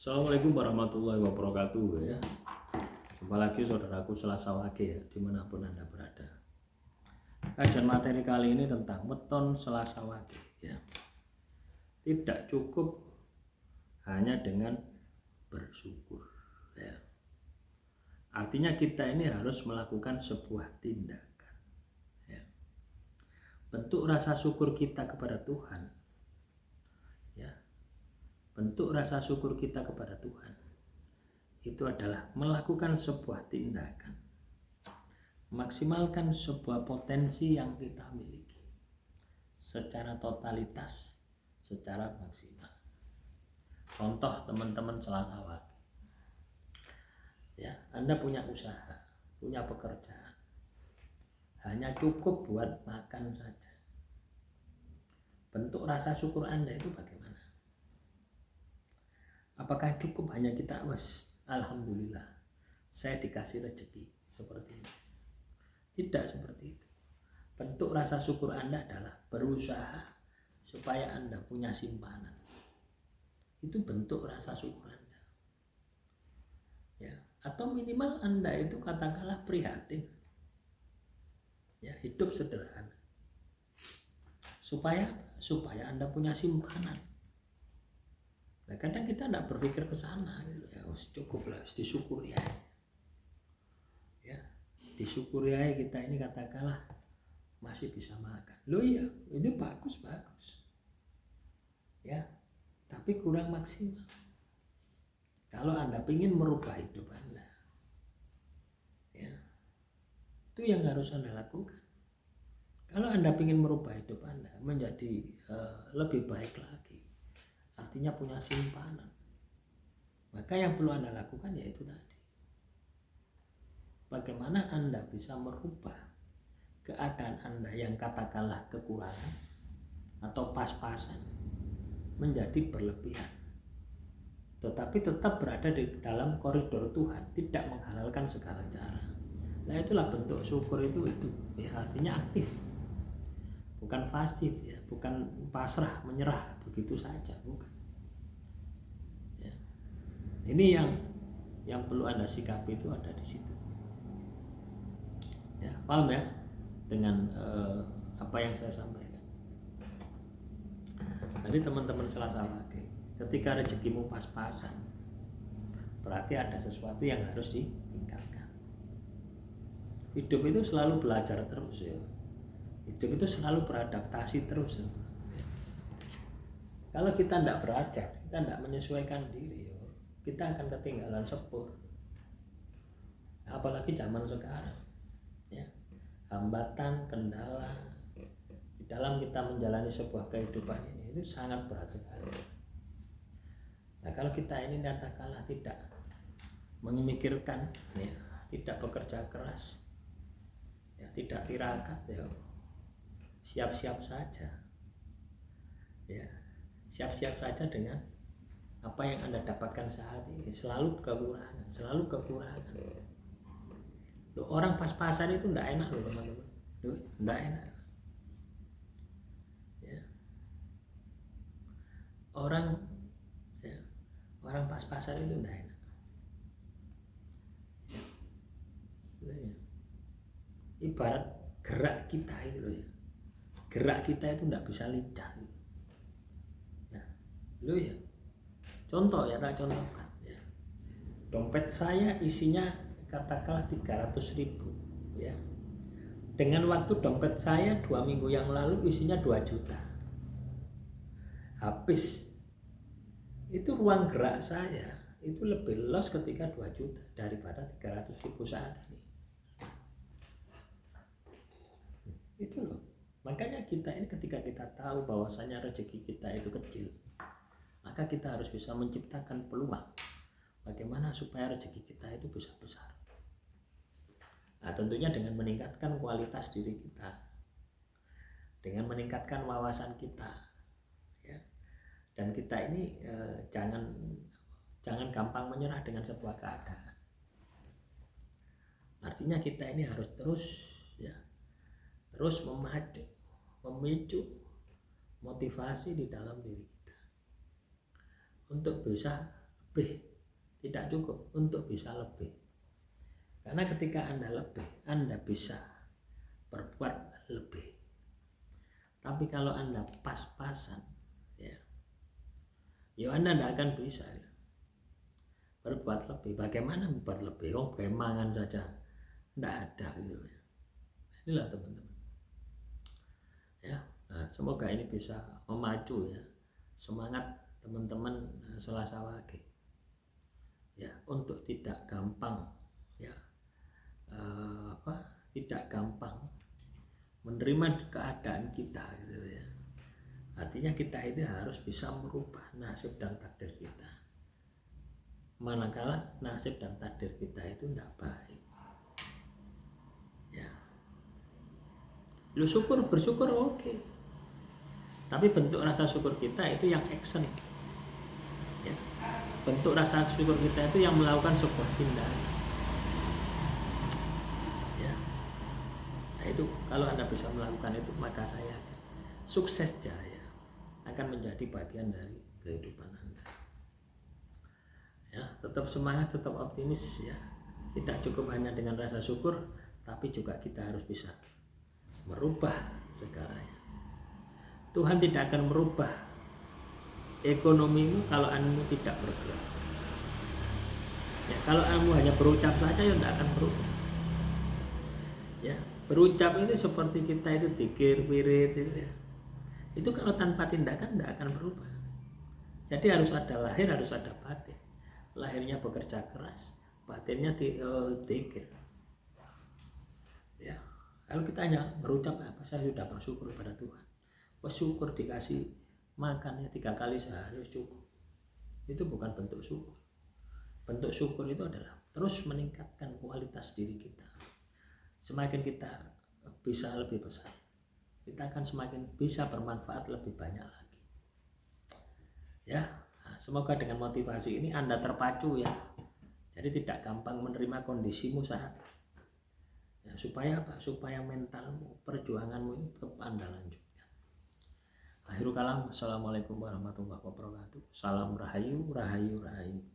Assalamualaikum warahmatullahi wabarakatuh ya. Jumpa lagi saudaraku Selasa Wage ya, dimanapun Anda berada. Kajian materi kali ini tentang weton Selasa Wage ya. Tidak cukup hanya dengan bersyukur ya. Artinya kita ini harus melakukan sebuah tindakan ya. Bentuk rasa syukur kita kepada Tuhan ya. Bentuk rasa syukur kita kepada Tuhan itu adalah melakukan sebuah tindakan, maksimalkan sebuah potensi yang kita miliki secara totalitas, secara maksimal. Contoh teman-teman Selasa Wage ya, Anda punya usaha, punya pekerjaan, hanya cukup buat makan saja. Bentuk rasa syukur Anda itu bagaimana? Apakah cukup hanya kita alhamdulillah saya dikasih rezeki seperti ini? Tidak seperti itu. Bentuk rasa syukur Anda adalah berusaha supaya Anda punya simpanan. Itu bentuk rasa syukur Anda ya. Atau minimal Anda itu katakanlah prihatin ya, hidup sederhana supaya Anda punya simpanan. Nah, kadang kita tidak berpikir ke sana gitu ya, cukup lah, disyukuri aja. Ya, disyukuri aja kita ini katakanlah masih bisa makan. Loh iya, itu bagus. Ya, tapi kurang maksimal. Kalau Anda ingin merubah hidup Anda, ya, itu yang harus Anda lakukan. Kalau Anda ingin merubah hidup Anda menjadi lebih baik lagi, artinya punya simpanan, maka yang perlu Anda lakukan yaitu tadi, bagaimana Anda bisa merubah keadaan Anda yang katakanlah kekurangan atau pas-pasan menjadi berlebihan, tetapi tetap berada di dalam koridor Tuhan, tidak menghalalkan segala cara. Nah, itulah bentuk syukur itu ya, artinya aktif, bukan pasif ya, bukan pasrah menyerah begitu saja, bukan. Ya. Ini yang perlu Anda sikapi, itu ada di situ. Ya, paham ya dengan apa yang saya sampaikan. Jadi teman-teman Selasa Wage, ketika rezekimu pas-pasan, berarti ada sesuatu yang harus ditingkatkan. Hidup itu selalu belajar terus ya. Hidup itu selalu beradaptasi terus. Kalau kita tidak belajar, kita tidak menyesuaikan diri, kita akan ketinggalan sepur. Apalagi zaman sekarang ya, hambatan, kendala di dalam kita menjalani sebuah kehidupan ini itu sangat berat sekali. Nah, kalau kita ini katakanlah tidak memikirkan ya, tidak bekerja keras ya, tidak tirakat ya, siap-siap saja ya, siap-siap saja dengan apa yang Anda dapatkan saat ini. Selalu kekurangan. Loh, orang pas-pasan itu tidak enak loh teman-teman. Loh, tidak enak ya. Orang pas-pasan itu tidak enak ya. Ibarat gerak kita itu loh ya, gerak kita itu tidak bisa lincah ya. Loh ya, contoh ya, tak contohkan ya. Dompet saya isinya katakanlah 300.000 ya. Dengan waktu dompet saya 2 minggu yang lalu isinya 2 juta. Habis. Itu ruang gerak saya itu lebih loss ketika 2 juta daripada 300.000 saat ini. Itu loh. Makanya kita ini ketika kita tahu bahwasanya rezeki kita itu kecil, maka kita harus bisa menciptakan peluang bagaimana supaya rezeki kita itu bisa besar. Nah, tentunya dengan meningkatkan kualitas diri kita, dengan meningkatkan wawasan kita ya. Dan kita ini jangan gampang menyerah dengan sebuah keadaan. Artinya kita ini harus terus memicu motivasi di dalam diri kita untuk bisa lebih, tidak cukup untuk bisa lebih. Karena ketika Anda lebih, Anda bisa berbuat lebih. Tapi kalau Anda pas-pasan, ya Anda tidak akan bisa berbuat lebih. Bagaimana membuat lebih? Mangan saja tidak ada gitu ya. Inilah teman-teman. Ya, nah, semoga ini bisa memacu ya semangat teman-teman Selasa Wage ya untuk tidak gampang ya tidak gampang menerima keadaan kita gitu ya. Artinya kita ini harus bisa merubah nasib dan takdir kita. Manakala nasib dan takdir kita itu tidak baik. Ya. Lu bersyukur oke. Tapi bentuk rasa syukur kita itu yang action. Ya. Bentuk rasa syukur kita itu yang melakukan sebuah tindakan. Ya. Nah itu kalau Anda bisa melakukan itu, maka saya sukses jaya akan menjadi bagian dari kehidupan Anda. Ya, tetap semangat, tetap optimis ya. Tidak cukup hanya dengan rasa syukur, tapi juga kita harus bisa merubah segalanya. Tuhan tidak akan merubah ekonomimu kalau Anda tidak bergerak. Ya, kalau Anda hanya berucap saja ya tidak akan berubah. Ya, berucap itu seperti kita itu zikir, wirid itu ya. Itu kalau tanpa tindakan tidak akan berubah. Jadi harus ada lahir, harus ada batin. Lahirnya bekerja keras, batinnya zikir. Ya, kalau kita hanya berucap apa, saya sudah bersyukur kepada Tuhan. Bersyukur dikasih makannya 3 kali sehari cukup. Itu bukan bentuk syukur. Bentuk syukur itu adalah terus meningkatkan kualitas diri kita. Semakin kita bisa lebih besar, kita akan semakin bisa bermanfaat lebih banyak lagi. Ya, nah, semoga dengan motivasi ini Anda terpacu ya. Jadi tidak gampang menerima kondisimu saat ya, supaya apa? Supaya mentalmu, perjuanganmu itu tetap Anda lanjutkan. Akhirul kalam, assalamualaikum warahmatullahi wabarakatuh. Salam rahayu, rahayu, rahayu.